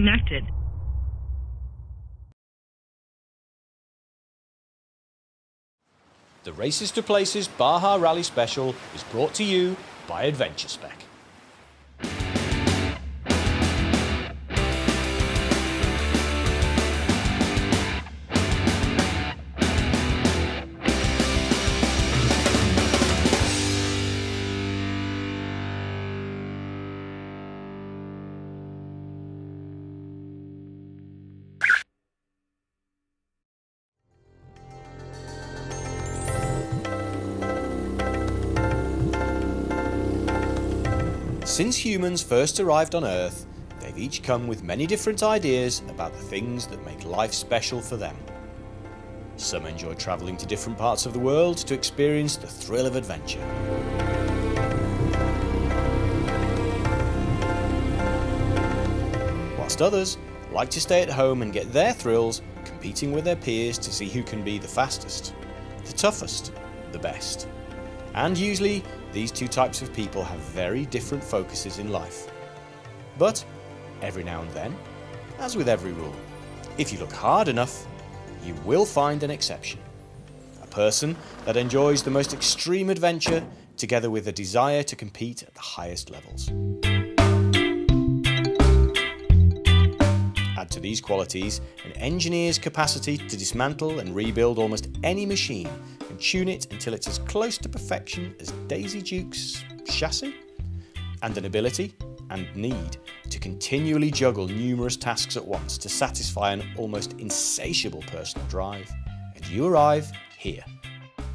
connected. The Races to Places Baja Rally Special is brought to you by Adventure Spec. Since humans first arrived on Earth, they've each come with many different ideas about the things that make life special for them. Some enjoy travelling to different parts of the world to experience the thrill of adventure. Whilst others like to stay at home and get their thrills competing with their peers to see who can be the fastest, the toughest, the best. And usually, these two types of people have very different focuses in life. But, every now and then, as with every rule, if you look hard enough, you will find an exception. A person that enjoys the most extreme adventure together with a desire to compete at the highest levels. Add to these qualities an engineer's capacity to dismantle and rebuild almost any machine and tune it until it's as close to perfection as Daisy Duke's chassis, and an ability and need to continually juggle numerous tasks at once to satisfy an almost insatiable personal drive. And you arrive here.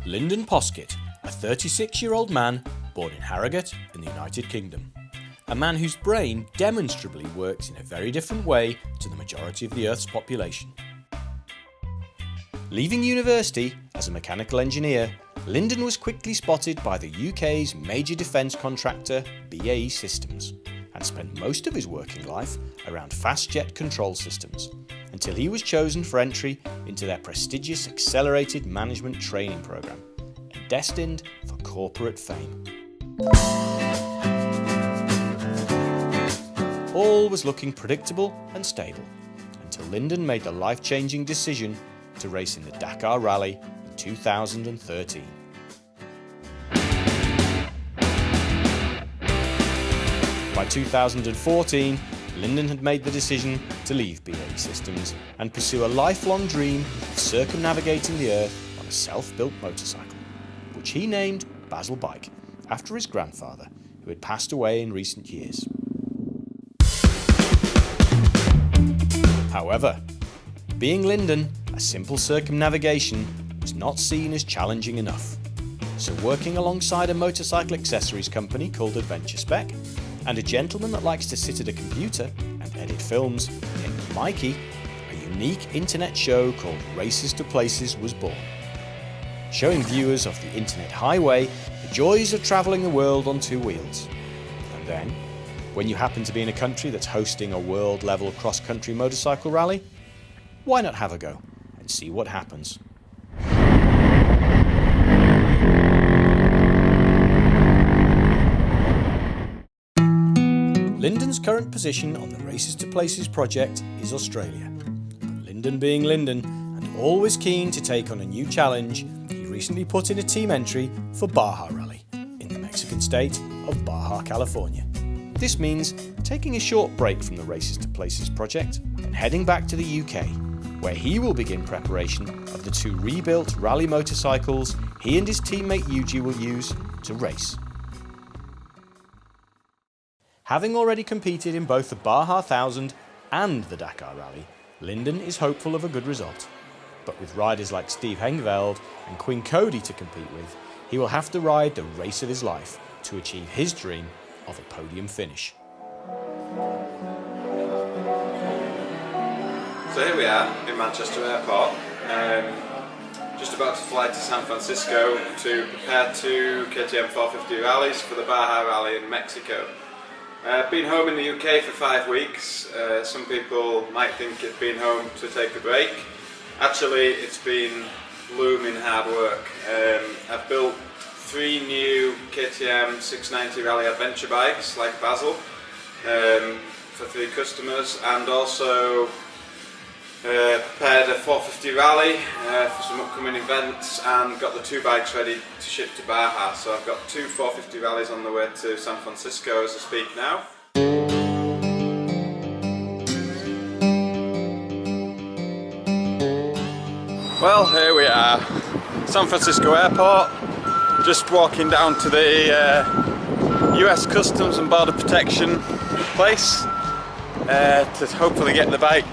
Lyndon Poskitt, a 36-year-old man born in Harrogate in the United Kingdom. A man whose brain demonstrably works in a very different way to the majority of the Earth's population. Leaving university as a mechanical engineer, Lyndon was quickly spotted by the UK's major defence contractor BAE Systems and spent most of his working life around fast jet control systems until he was chosen for entry into their prestigious accelerated management training programme and destined for corporate fame. All was looking predictable and stable until Lyndon made the life-changing decision to race in the Dakar Rally in 2013. By 2014, Lyndon had made the decision to leave BAE Systems and pursue a lifelong dream of circumnavigating the Earth on a self-built motorcycle, which he named Basil Bike, after his grandfather, who had passed away in recent years. However, being Lyndon, a simple circumnavigation was not seen as challenging enough. So working alongside a motorcycle accessories company called Adventure Spec, and a gentleman that likes to sit at a computer and edit films named Mikey, a unique internet show called Races to Places was born. Showing viewers of the internet highway the joys of travelling the world on two wheels. And then, when you happen to be in a country that's hosting a world-level cross-country motorcycle rally, why not have a go and see what happens? Lyndon's current position on the Races to Places project is Australia. But Lyndon being Lyndon, and always keen to take on a new challenge, he recently put in a team entry for Baja Rally in the Mexican state of Baja, California. This means taking a short break from the Races to Places project and heading back to the UK, where he will begin preparation of the two rebuilt rally motorcycles he and his teammate Yuji will use to race. Having already competed in both the Baja 1000 and the Dakar Rally, Lyndon is hopeful of a good result. But with riders like Steve Hengeveld and Quinn Cody to compete with, he will have to ride the race of his life to achieve his dream of a podium finish. So here we are in Manchester Airport, just about to fly to San Francisco to prepare two KTM 450 rallies for the Baja Rally in Mexico. Been home in the UK for 5 weeks. Some people might think it's been home to take a break. Actually, it's been looming hard work. I've built 3 new KTM 690 Rally adventure bikes like Basil. for 3 customers, and also prepared a 450 rally for some upcoming events, and got the 2 bikes ready to ship to Baja. So I've got 2 450 rallies on the way to San Francisco as I speak now. Well, here we are, San Francisco Airport, just walking down to the US Customs and Border Protection place to hopefully get the bike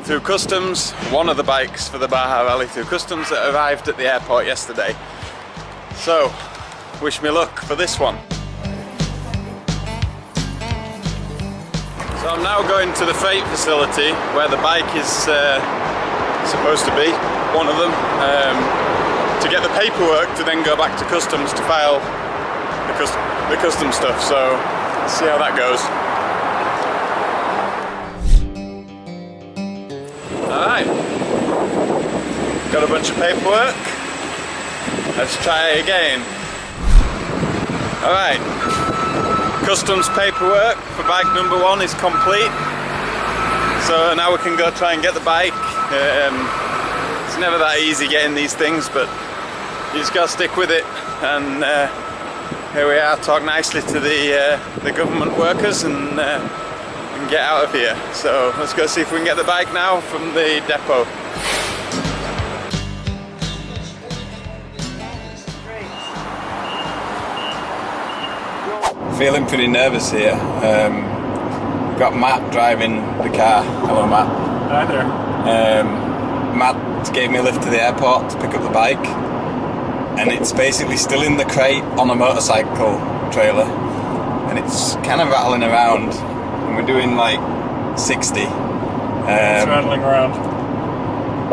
through customs, one of the bikes for the Baja Rally through customs that arrived at the airport yesterday. So, wish me luck for this one. So I'm now going to the freight facility where the bike is supposed to be, one of them, to get the paperwork to then go back to customs to file the custom stuff. So, let's see how that goes. Alright, got a bunch of paperwork, let's try again. Alright, customs paperwork for bike number 1 is complete, so now we can go try and get the bike. It's never that easy getting these things, but you just gotta stick with it, and here we are, talk nicely to the government workers and get out of here. So let's go see if we can get the bike now from the depot. Feeling pretty nervous here. We've got Matt driving the car. Hello Matt. Hi there. Matt gave me a lift to the airport to pick up the bike, and it's basically still in the crate on a motorcycle trailer, and it's kind of rattling around. We're doing like 60. It's rattling around.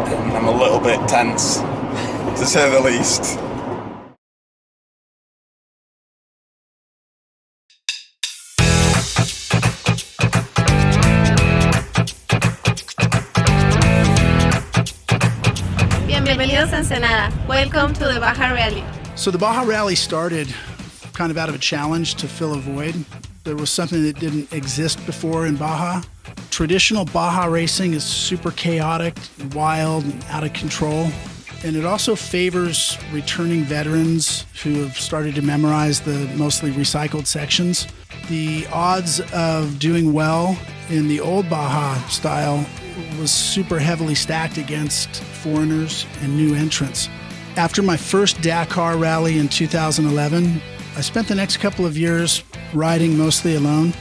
And I'm a little bit tense, to say the least. Bienvenidos a Ensenada. Welcome to the Baja Rally. So the Baja Rally started kind of out of a challenge to fill a void. There was something that didn't exist before in Baja. Traditional Baja racing is super chaotic, wild, and out of control. And it also favors returning veterans who have started to memorize the mostly recycled sections. The odds of doing well in the old Baja style was super heavily stacked against foreigners and new entrants. After my first Dakar rally in 2011, I spent the next couple of years riding mostly alone,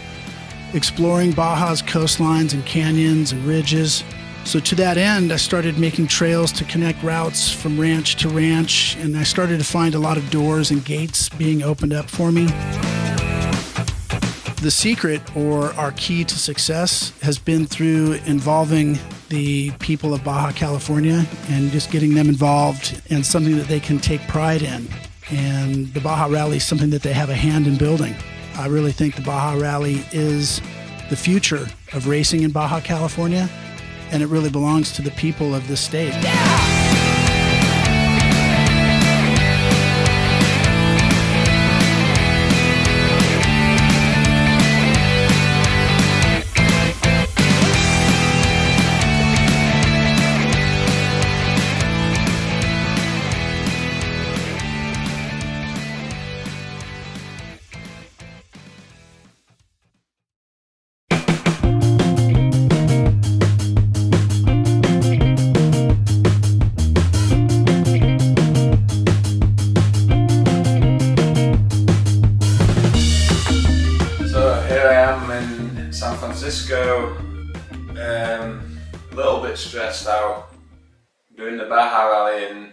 exploring Baja's coastlines and canyons and ridges. So to that end, I started making trails to connect routes from ranch to ranch, and I started to find a lot of doors and gates being opened up for me. The secret, or our key to success, has been through involving the people of Baja California and just getting them involved in something that they can take pride in. And the Baja Rally is something that they have a hand in building. I really think the Baja Rally is the future of racing in Baja California, and it really belongs to the people of this state. Yeah! San Francisco, a little bit stressed out, doing the Baja Rally and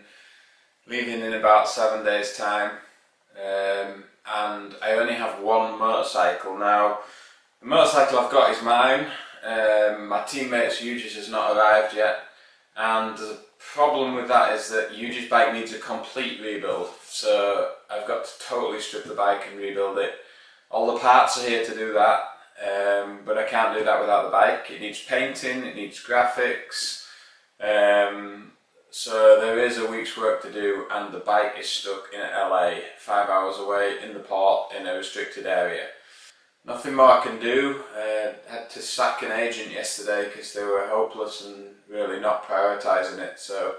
leaving in about 7 days time, and I only have one motorcycle now. The motorcycle I've got is mine. My teammate's Yuji's has not arrived yet, and the problem with that is that Yuji's bike needs a complete rebuild, so I've got to totally strip the bike and rebuild it. All the parts are here to do that, but I can't do that without the bike. It needs painting, it needs graphics, so there is a week's work to do, and the bike is stuck in LA, 5 hours away in the port in a restricted area. Nothing more I can do. Had to sack an agent yesterday because they were hopeless and really not prioritising it. So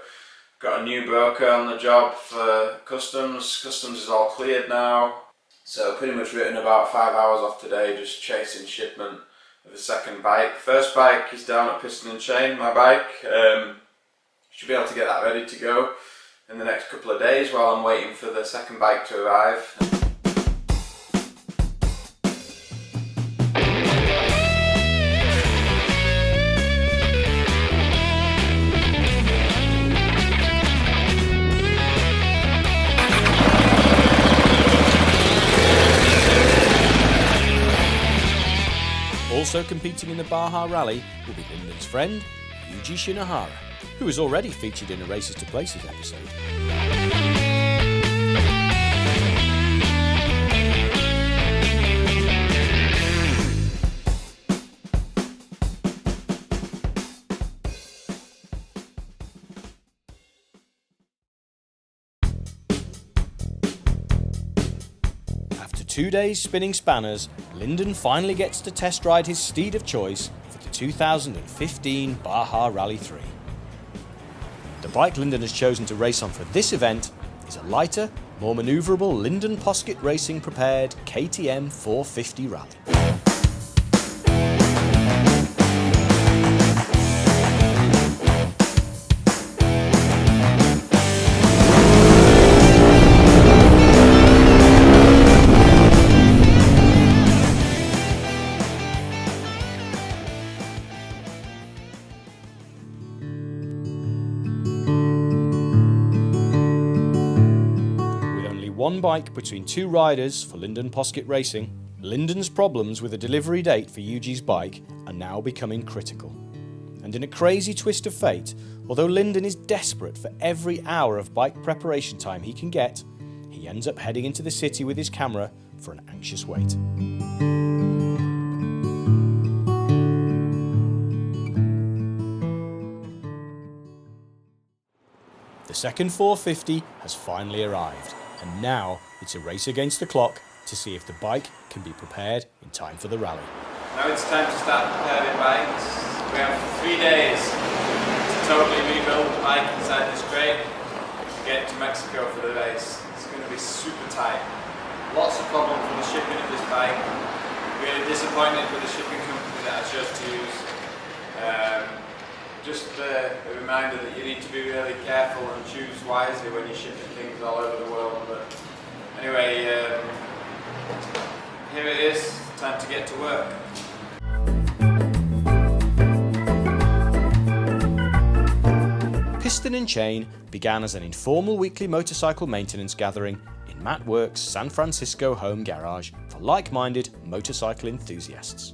got a new broker on the job for customs. Customs is all cleared now. So pretty much written about 5 hours off today, just chasing shipment of the second bike. First bike is down at Piston and Chain, my bike. Should be able to get that ready to go in the next couple of days while I'm waiting for the second bike to arrive. Also competing in the Baja Rally will be Lyndon's friend, Yuji Shinohara, who was already featured in a Races to Places episode. After 2 days spinning spanners, Lyndon finally gets to test ride his steed of choice for the 2015 Baja Rally 3. The bike Lyndon has chosen to race on for this event is a lighter, more manoeuvrable Lyndon Poskitt Racing prepared KTM 450 Rally. One bike between two riders for Lyndon Poskitt Racing, Lyndon's problems with a delivery date for Yuji's bike are now becoming critical. And in a crazy twist of fate, although Lyndon is desperate for every hour of bike preparation time he can get, he ends up heading into the city with his camera for an anxious wait. The second 450 has finally arrived. And now it's a race against the clock to see if the bike can be prepared in time for the rally. Now it's time to start preparing bikes. We have 3 days to totally rebuild the bike inside this crate to get to Mexico for the race. It's going to be super tight. Lots of problems with the shipping of this bike. Really disappointed with the shipping company that I chose to use. Just a reminder that you need to be really careful and choose wisely when you're shipping things all over the world. But anyway, here it is, time to get to work. Piston and Chain began as an informal weekly motorcycle maintenance gathering in Matt Works' San Francisco home garage for like-minded motorcycle enthusiasts.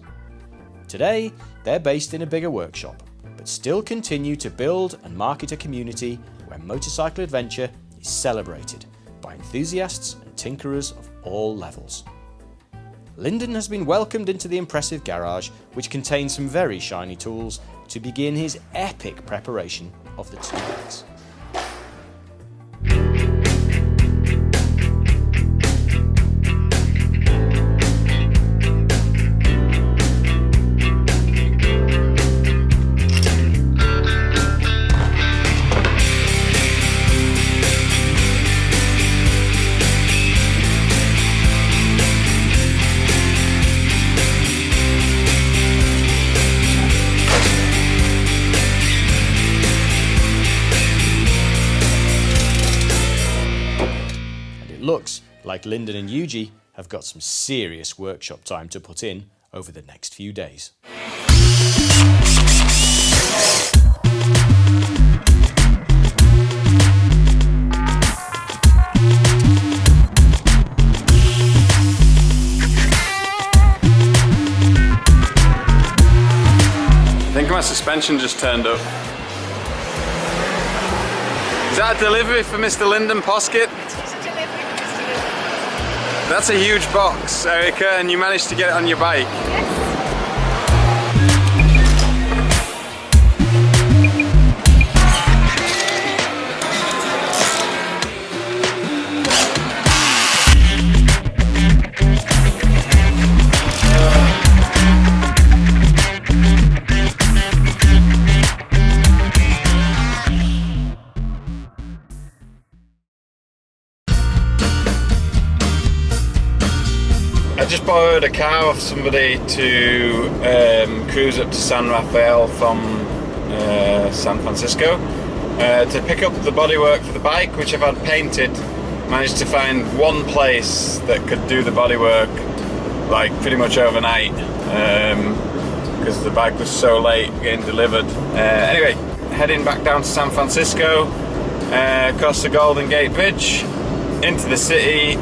Today, they're based in a bigger workshop, but still continue to build and market a community where motorcycle adventure is celebrated by enthusiasts and tinkerers of all levels. Lyndon has been welcomed into the impressive garage, which contains some very shiny tools, to begin his epic preparation of the two bikes. Looks like Lyndon and Yuji have got some serious workshop time to put in over the next few days. I think my suspension just turned up. Is that a delivery for Mr. Lyndon Poskitt? That's a huge box, Erica, and you managed to get it on your bike. borrowed a car off somebody to cruise up to San Rafael from San Francisco to pick up the bodywork for the bike, which I've had painted. Managed to find one place that could do the bodywork like pretty much overnight because the bike was so late getting delivered. Anyway, heading back down to San Francisco, across the Golden Gate Bridge, into the city,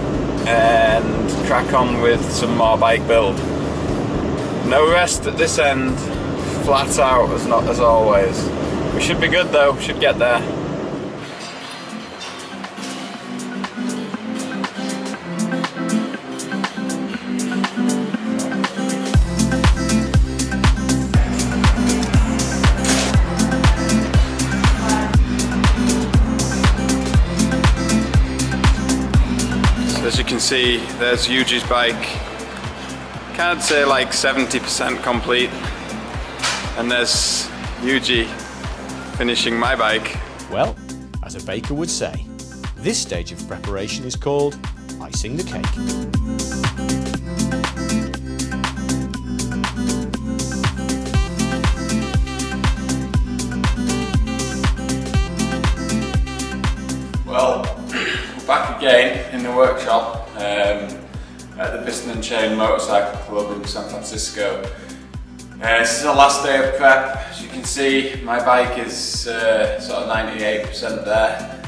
and crack on with some more bike build. No rest at this end, flat out as always. We should be good though, should get there. As you can see, there's Yuji's bike. Can't say like 70% complete. And there's Yuji finishing my bike. Well, as a baker would say, this stage of preparation is called icing the cake. Well, we're back again in the workshop at the Piston and Chain Motorcycle Club in San Francisco. This is the last day of prep. As you can see, my bike is sort of 98% there.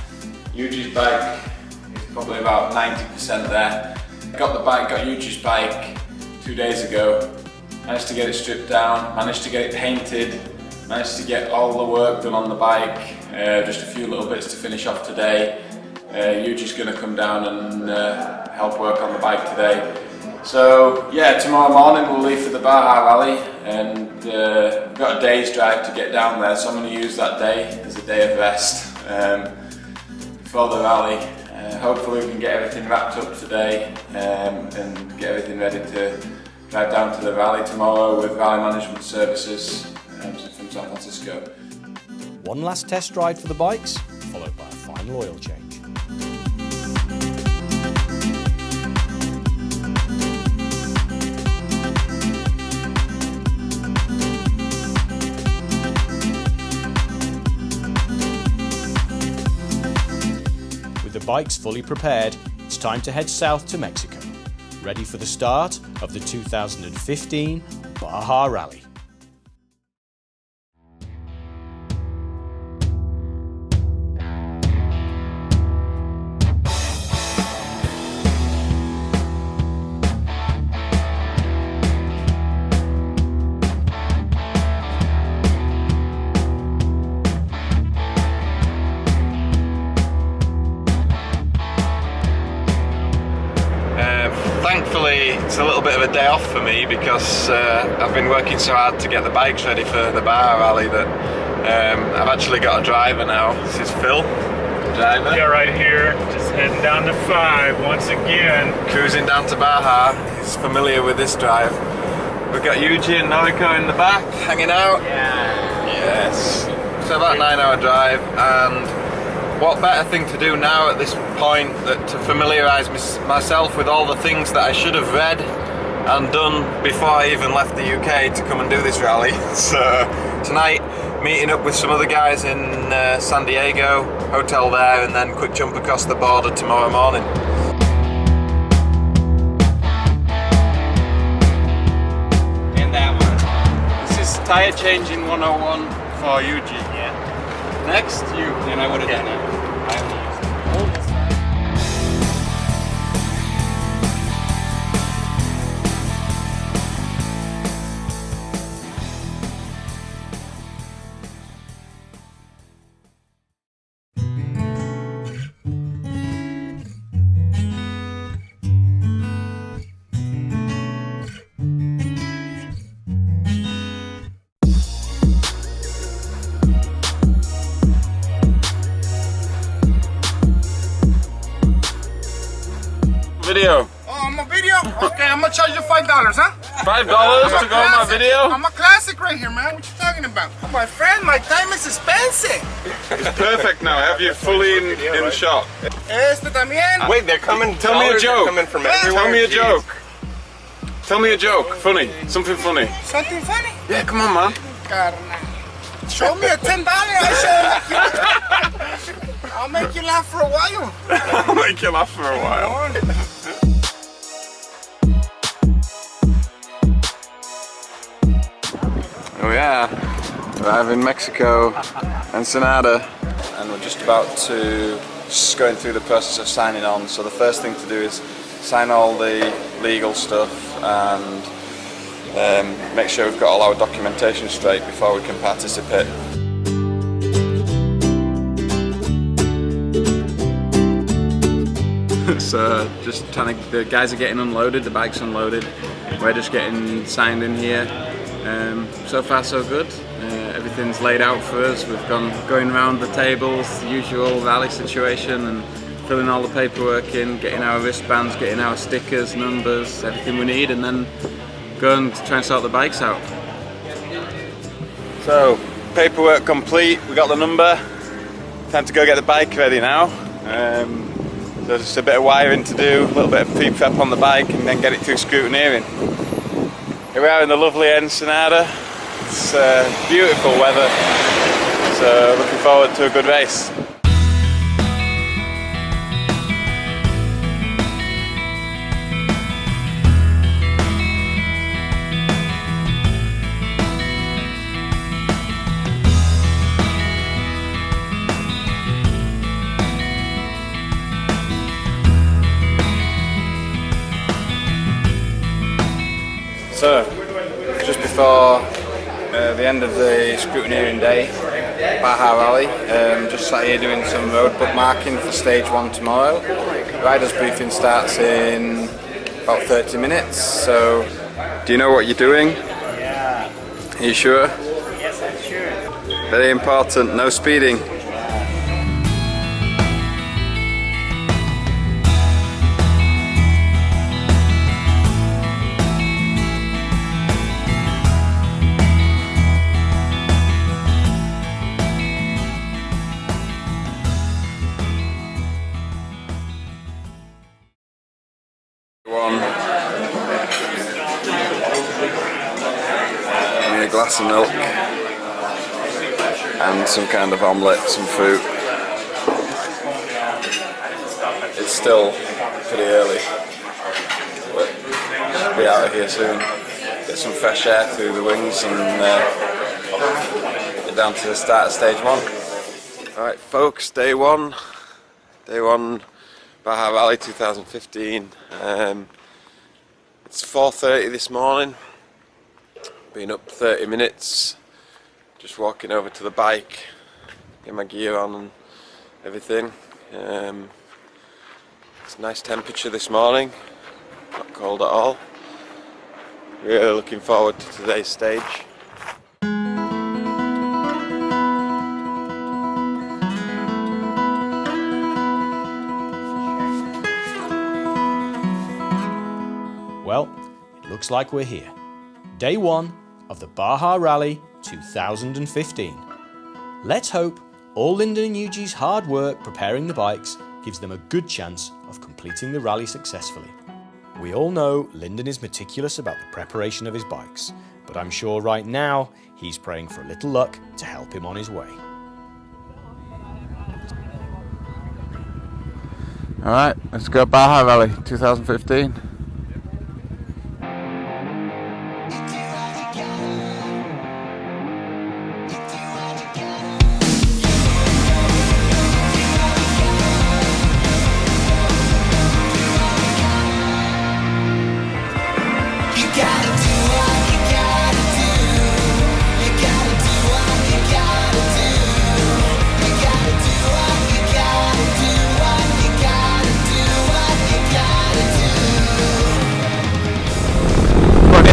Yuji's bike is probably about 90% there. Got Yuji's bike 2 days ago. Managed to get it stripped down, managed to get it painted, managed to get all the work done on the bike. Just a few little bits to finish off today. Yuji's going to come down and help work on the bike today. So yeah, tomorrow morning we'll leave for the Baja Rally, and we've got a day's drive to get down there, so I'm going to use that day as a day of rest before the rally. Hopefully we can get everything wrapped up today and get everything ready to drive down to the rally tomorrow with Rally Management Services from San Francisco. One last test ride for the bikes, followed by a final oil change. With the bikes fully prepared, it's time to head south to Mexico, ready for the start of the 2015 Baja Rally. Thankfully, it's a little bit of a day off for me because I've been working so hard to get the bikes ready for the Baja Rally that I've actually got a driver now. This is Phil, the driver. Yeah, right here, just heading down to 5 once again. Cruising down to Baja. He's familiar with this drive. We've got Yuji and Noriko in the back, hanging out. Yeah. Yes. So about a 9-hour drive, and what better thing to do now at this point than to familiarise myself with all the things that I should have read and done before I even left the UK to come and do this rally. So tonight, meeting up with some other guys in San Diego, hotel there, and then quick jump across the border tomorrow morning. And that one. This is tyre changing 101 for Yuji. Yeah. Next, you. And I would have done that. Video. Oh, I'm a video? Okay, I'm gonna charge you $5, huh? $5 to go on my video? I'm a classic right here, man. What you talking about? Oh, my friend, my time is expensive. It's perfect now. I have you fully in shot. Este también. Wait, they're coming. Tell me a joke. Coming from Tell me a joke. Tell me a joke, funny, something funny. Something funny? Yeah, come on, man. Show me a $10. I'll make you laugh for a while. I'll make you laugh for a while. Oh yeah, we're in Mexico, Ensenada, and we're just about to going through the process of signing on. So the first thing to do is sign all the legal stuff and make sure we've got all our documentation straight before we can participate. So just the guys are getting unloaded, the bike's unloaded, we're just getting signed in here. So far so good, everything's laid out for us, we've going around the tables, the usual rally situation, and filling all the paperwork in, getting our wristbands, getting our stickers, numbers, everything we need, and then going to try and sort the bikes out. So, paperwork complete, we got the number, time to go get the bike ready now. There's just a bit of wiring to do, a little bit of pre-prep on the bike, and then get it through scrutineering. Here we are in the lovely Ensenada. It's beautiful weather, so looking forward to a good race. So, just before the end of the scrutineering day, Baja Rally, just sat here doing some road bookmarking for stage 1 tomorrow. Riders briefing starts in about 30 minutes, so do you know what you're doing? Yeah. Are you sure? Yes, I'm sure. Very important, no speeding. A glass of milk and some kind of omelette, some fruit. It's still pretty early, but I'll be out of here soon. Get some fresh air through the wings and get down to the start of stage 1. Alright folks, day one Baja Rally 2015. It's 4:30 this morning. Been up 30 minutes, just walking over to the bike, get my gear on and everything. It's a nice temperature this morning, not cold at all. Really looking forward to today's stage. Well, it looks like we're here. Day 1 of the Baja Rally 2015. Let's hope all Lyndon and Yuji's hard work preparing the bikes gives them a good chance of completing the rally successfully. We all know Lyndon is meticulous about the preparation of his bikes, but I'm sure right now he's praying for a little luck to help him on his way. Alright, let's go Baja Rally 2015.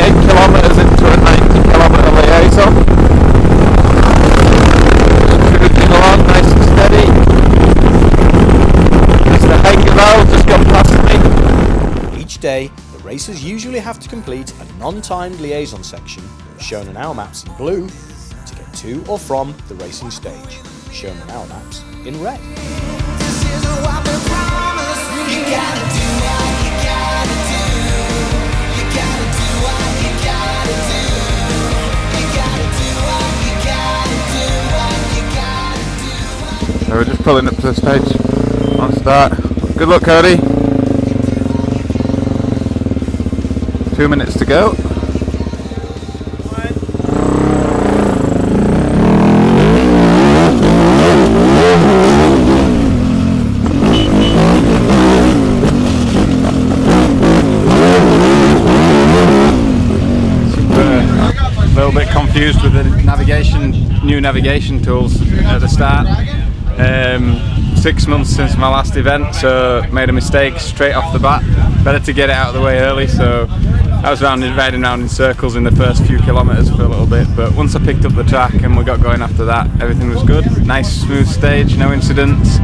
Kilometers into a 90-kilometer liaison. Cruising along nice and steady. Mr. Hengeveld just got past me. Each day, the racers usually have to complete a non-timed liaison section, shown on our maps in blue, to get to or from the racing stage, shown on our maps in red. This isn't what we promised. You gotta do what you gotta do. You gotta do we're just pulling up to the stage on start. Good luck, Cody. 2 minutes to go. A little bit confused with the new navigation tools at the start. 6 months since my last event, so made a mistake straight off the bat. Better to get it out of the way early, so I was riding around in circles in the first few kilometres for a little bit, but once I picked up the track and we got going after that, everything was good. Nice smooth stage, no incidents.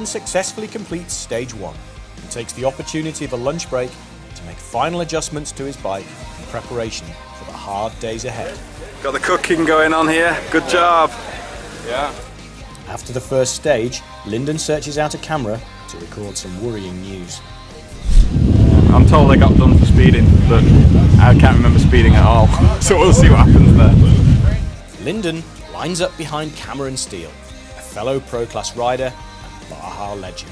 Successfully completes stage 1 and takes the opportunity of a lunch break to make final adjustments to his bike in preparation for the hard days ahead. Got the cooking going on here, good job. Yeah. After the first stage, Lyndon searches out a camera to record some worrying news. I'm told I got done for speeding, but I can't remember speeding at all, so we'll see what happens there. Lyndon lines up behind Cameron Steele, a fellow pro-class rider Baja legend.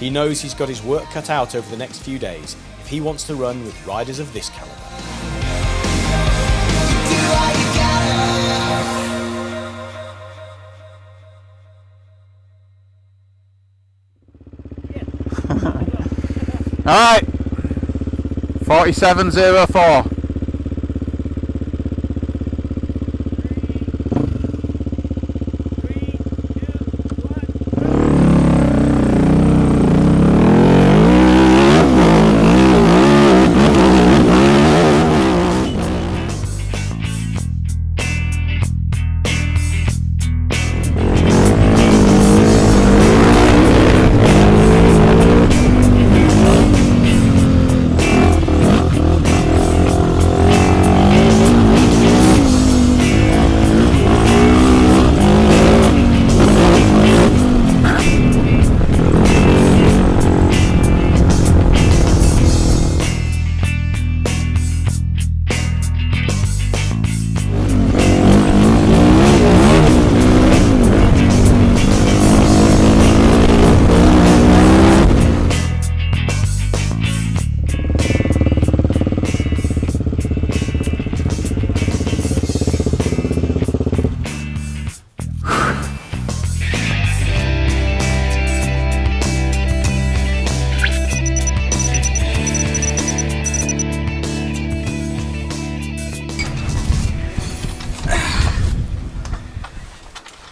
He knows he's got his work cut out over the next few days if he wants to run with riders of this caliber. Alright, 47.04.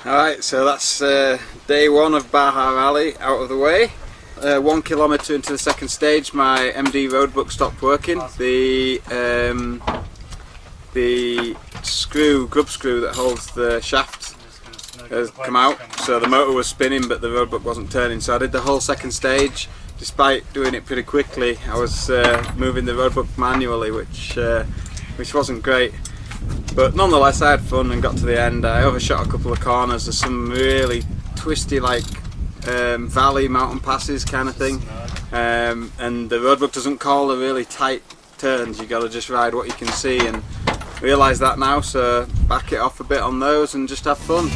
Alright, so that's day 1 of Baja Rally out of the way. 1 kilometre into the second stage, my MD roadbook stopped working. The grub screw that holds the shaft has come out, so the motor was spinning but the roadbook wasn't turning. So I did the whole second stage. Despite doing it pretty quickly, I was moving the roadbook manually, which wasn't great. But nonetheless, I had fun and got to the end. I overshot a couple of corners. There's some really twisty, like valley mountain passes kind of thing, and the roadbook doesn't call the really tight turns. You got to just ride what you can see, and realise that now. So back it off a bit on those and just have fun.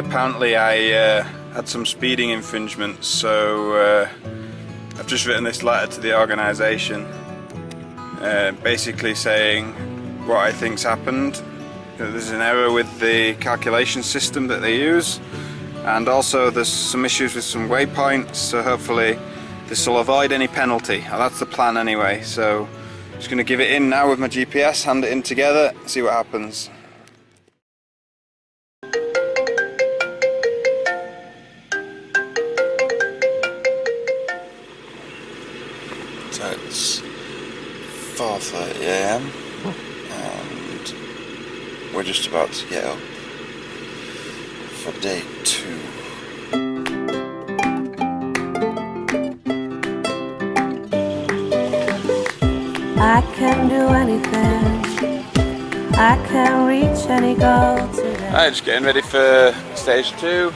Apparently I had some speeding infringements, so I've just written this letter to the organisation basically saying what I think's happened. There's an error with the calculation system that they use, and also there's some issues with some waypoints, so hopefully this will avoid any penalty. That's the plan anyway, so just going to give it in now with my GPS, hand it in together, see what happens. So it's 4:30 AM and we're just about to get up for day 2. I can do anything, I can reach any goal today. Alright, just getting ready for stage 2.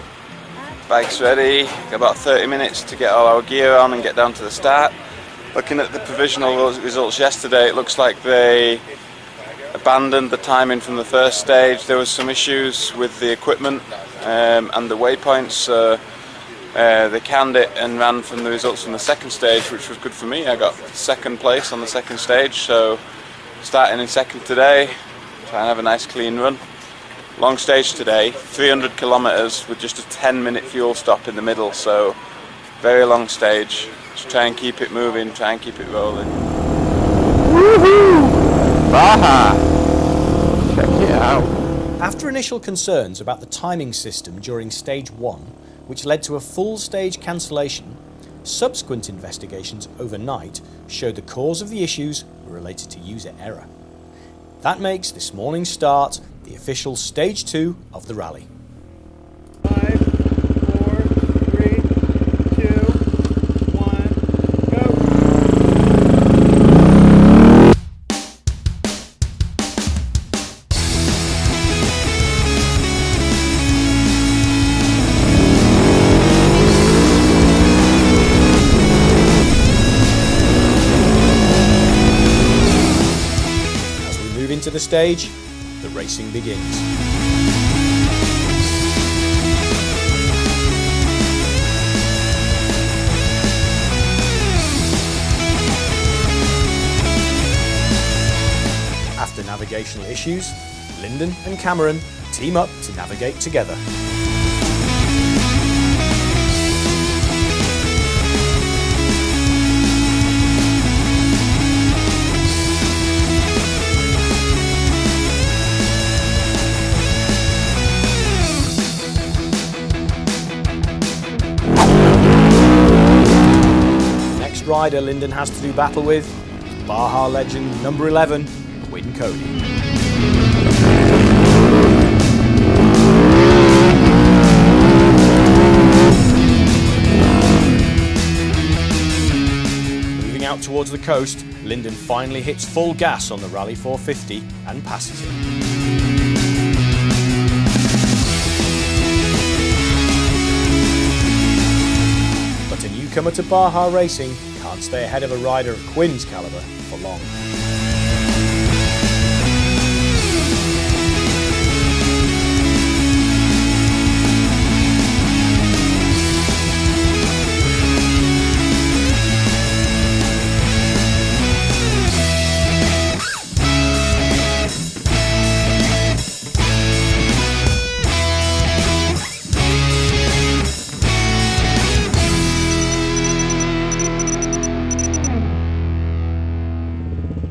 Bike's ready, got about 30 minutes to get all our gear on and get down to the start. Looking at the provisional results yesterday, it looks like they abandoned the timing from the first stage. There was some issues with the equipment and the waypoints, so they canned it and ran from the results from the second stage, which was good for me. I got second place on the second stage, so starting in second today, try and have a nice clean run. Long stage today, 300 kilometers with just a 10-minute fuel stop in the middle, so very long stage. Just try and keep it moving, try and keep it rolling. Woohoo! Baja! Check it out. After initial concerns about the timing system during stage 1, which led to a full stage cancellation, subsequent investigations overnight showed the cause of the issues were related to user error. That makes this morning's start the official stage 2 of the rally. 5, 4, 3, 2, 1, go! As we move into the stage, the racing begins. After navigational issues, Lyndon and Cameron team up to navigate together. Next rider Lyndon has to do battle with is Baja legend number 11, Quinn Cody. Moving out towards the coast, Lyndon finally hits full gas on the Rally 450 and passes it. But a newcomer to Baja racing can't stay ahead of a rider of Quinn's calibre for long.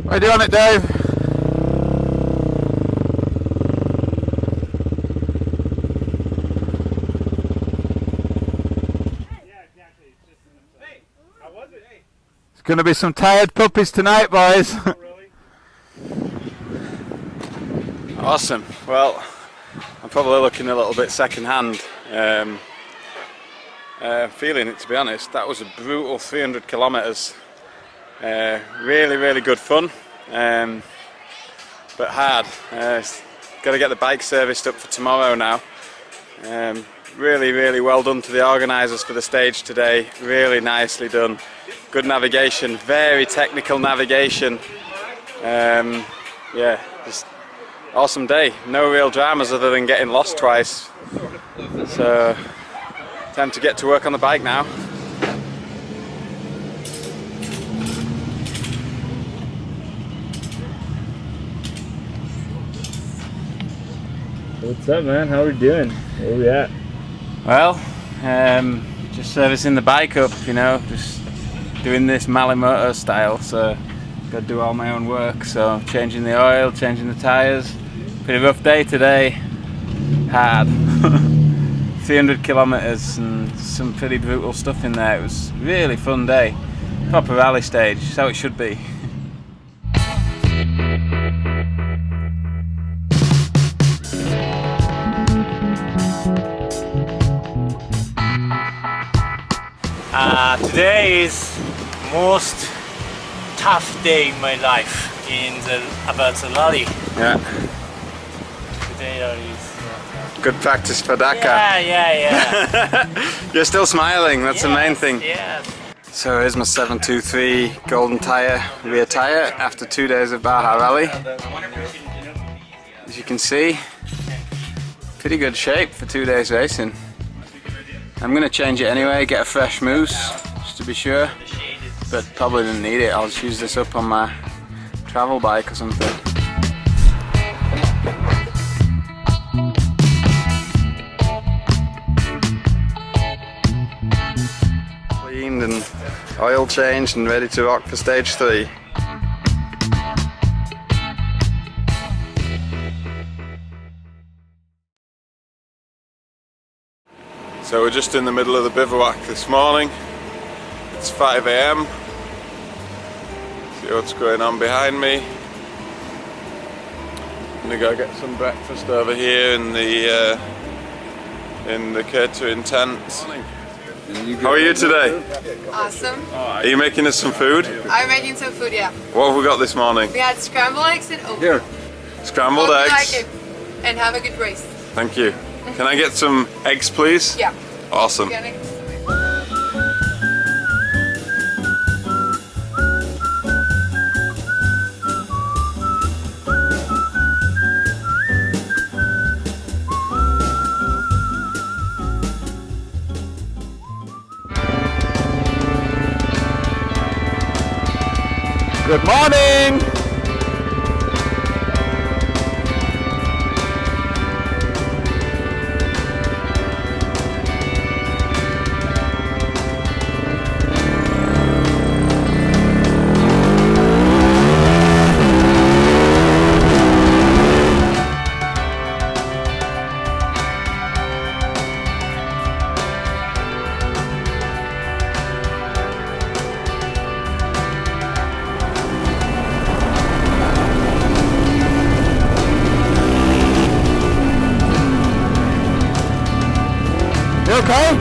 What are you doing it, Dave? It's going to be some tired puppies tonight, boys. Awesome. Well, I'm probably looking a little bit second-hand. Feeling it, to be honest. That was a brutal 300 kilometers. Really, really good fun, but hard. Got to get the bike serviced up for tomorrow now. Really, really well done to the organisers for the stage today. Really nicely done. Good navigation, very technical navigation. Yeah, just awesome day. No real dramas other than getting lost twice. So, time to get to work on the bike now. What's up, man? How we doing? Where we at? Well, just servicing the bike up, you know, just doing this Malle Moto style, so got to do all my own work, so changing the oil, changing the tyres. Pretty rough day today, hard. 300 kilometres and some pretty brutal stuff in there. It was a really fun day, proper rally stage, that's how it should be. Today is most tough day in my life about the rally. Yeah. Today is Good practice for Dakar. yeah. You're still smiling, that's the main thing. Yes. So here's my 723 golden tyre, rear tyre, after 2 days of Baja Rally. As you can see, pretty good shape for 2 days racing. I'm going to change it anyway, get a fresh mousse, just to be sure, but probably didn't need it. I'll just use this up on my travel bike or something. Cleaned and oil changed and ready to rock for stage 3. So we're just in the middle of the bivouac this morning. It's 5 AM. See what's going on behind me. I'm gonna go get some breakfast over here in the catering tent. How are you today? Awesome. Are you making us some food? I'm making some food, yeah. What have we got this morning? We had scrambled eggs and oatmeal. Scrambled Hope you eggs. like it. And have a good race. Thank you. Can I get some eggs, please? Yeah. Awesome. Good morning! Okay?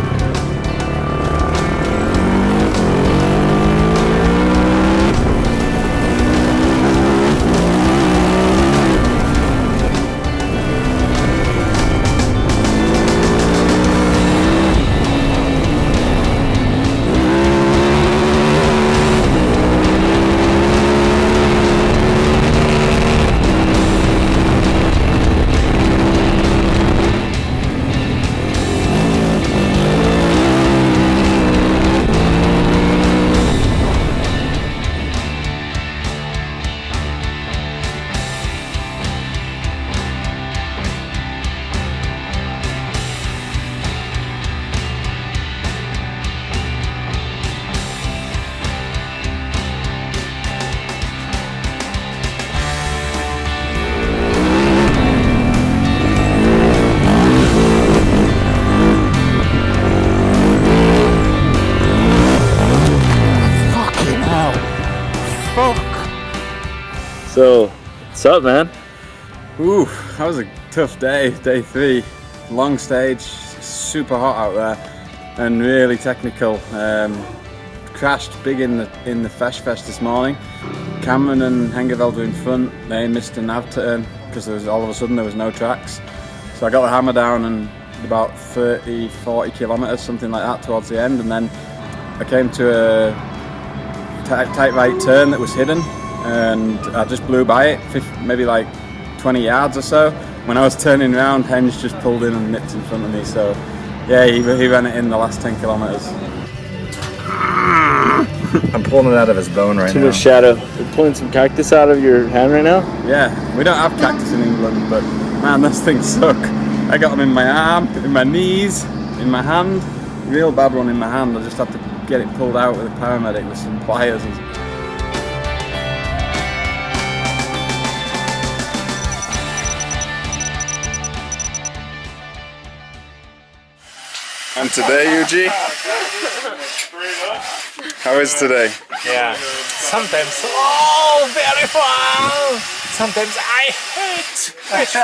So, what's up, man? Ooh, that was a tough day, day 3. Long stage, super hot out there, and really technical. Crashed big in the Fesh this morning. Cameron and Hengeveld were in front. They missed a nav turn because all of a sudden there was no tracks. So I got the hammer down and about 30-40 kilometres, something like that, towards the end, and then I came to a tight right turn that was hidden, and I just blew by it, maybe like 20 yards or so. When I was turning around, Henge just pulled in and nipped in front of me, so yeah, he ran it in the last 10 kilometres. I'm pulling it out of his bone right now. Too much shadow. You're pulling some cactus out of your hand right now? Yeah, we don't have cactus in England, but man, those things suck. I got them in my arm, in my knees, in my hand, real bad one in my hand. I just had to get it pulled out with a paramedic with some pliers. And today, Yuji? How is today? Yeah, sometimes very fun. Sometimes I hate fish.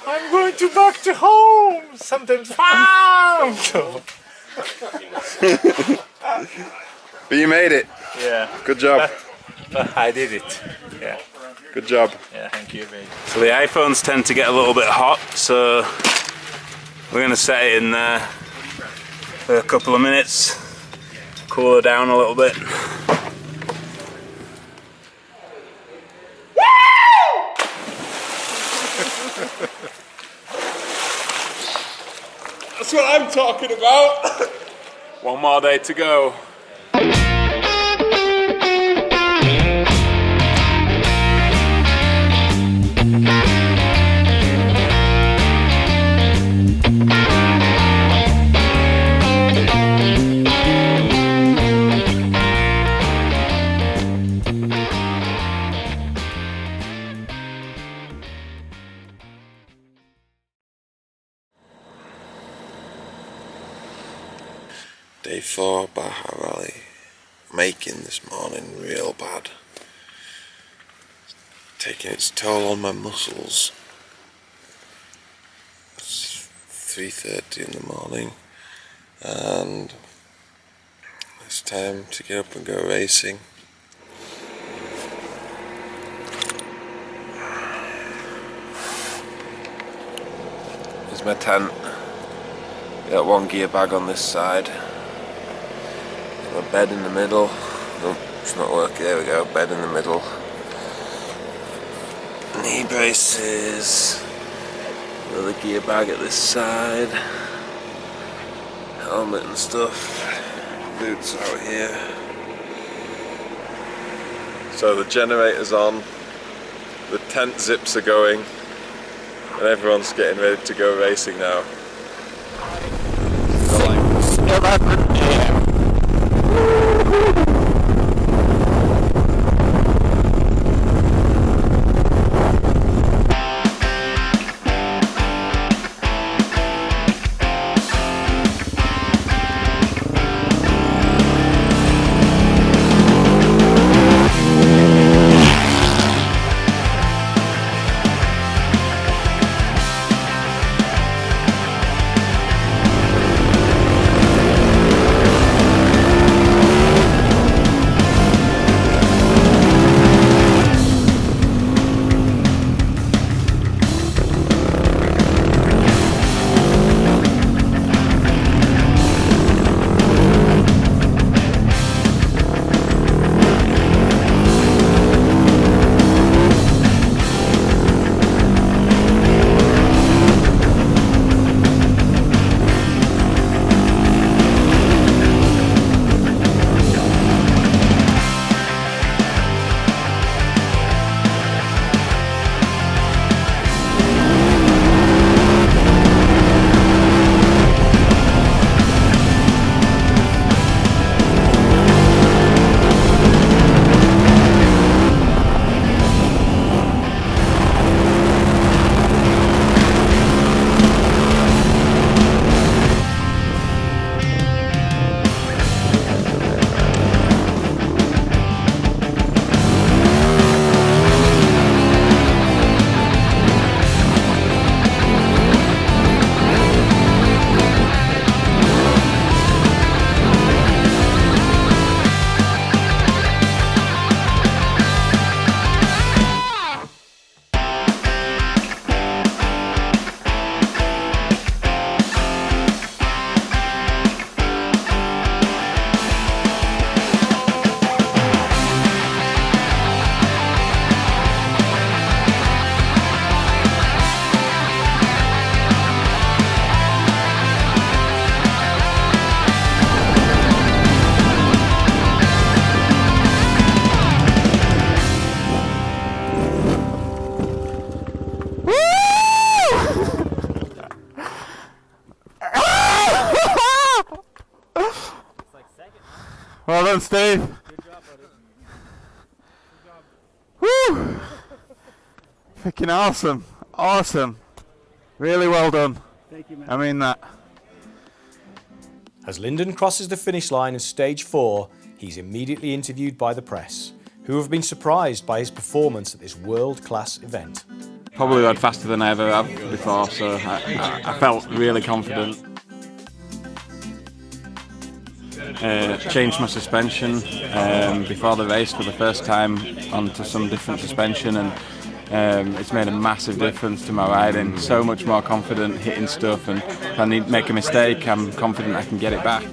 I'm going to back to home. Sometimes fun. But you made it. Yeah. Good job. But I did it. Yeah. Good job. Yeah, thank you, babe. So the iPhones tend to get a little bit hot, so we're going to set it in there for a couple of minutes, cool it down a little bit. That's what I'm talking about. One more day to go. Day 4 Baja Rally. Making this morning real bad. Taking its toll on my muscles. It's 3:30 in the morning and it's time to get up and go racing. Here's my tent. Got one gear bag on this side. A bed in the middle. Nope, it's not working. There we go, bed in the middle. Knee braces. Another gear bag at this side. Helmet and stuff. Boots out here. So the generator's on, the tent zips are going, and everyone's getting ready to go racing now. 11 a.m. Well done, Steve. Good job, buddy. Good job. Woo! Freaking awesome. Awesome. Really well done. Thank you, man. I mean that. As Lyndon crosses the finish line at stage 4, he's immediately interviewed by the press, who have been surprised by his performance at this world-class event. Probably rode faster than I ever have before, so I felt really confident. Changed my suspension before the race for the first time onto some different suspension, and it's made a massive difference to my riding. So much more confident hitting stuff, and if I need to make a mistake, I'm confident I can get it back.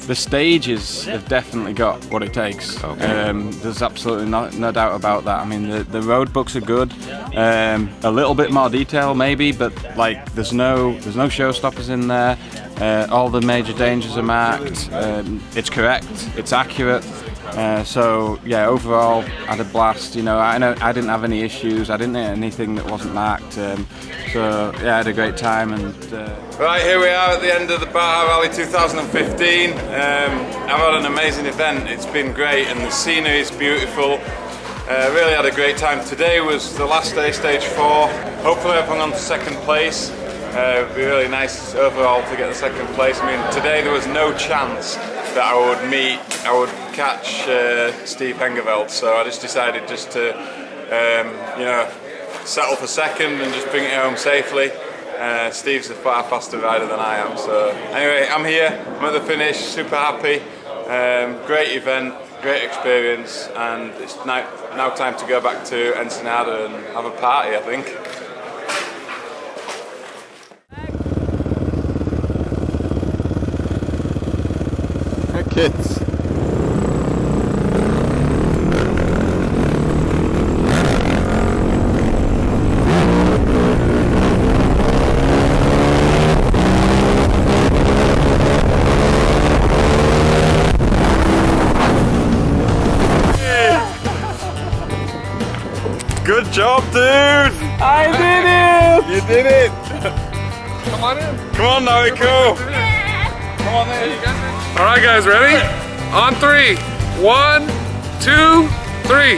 The stages have definitely got what it takes. There's absolutely no doubt about that. I mean, the road books are good. A little bit more detail maybe, but like there's no showstoppers in there. All the major dangers are marked. It's correct. It's accurate. So yeah, overall, I had a blast. You know, I didn't have any issues. I didn't hit anything that wasn't marked. So yeah, I had a great time. And right, here we are at the end of the Baja Rally 2015. I've had an amazing event. It's been great, and the scenery is beautiful. Really had a great time. Today was the last day, stage 4. Hopefully I've hung on to second place. It'd be really nice overall to get the second place. I mean, today there was no chance that I would catch Steve Hengeveld, so I just decided just to, you know, settle for second and just bring it home safely. Steve's a far faster rider than I am, so anyway, I'm here, I'm at the finish, super happy. Great event, great experience, and it's now time to go back to Ensenada and have a party, I think. kids. Good job, dude! I did it! You did it! Come on in. Come on, Nariko! Come on in. Alright guys, ready? On 3. 1, 2, 3.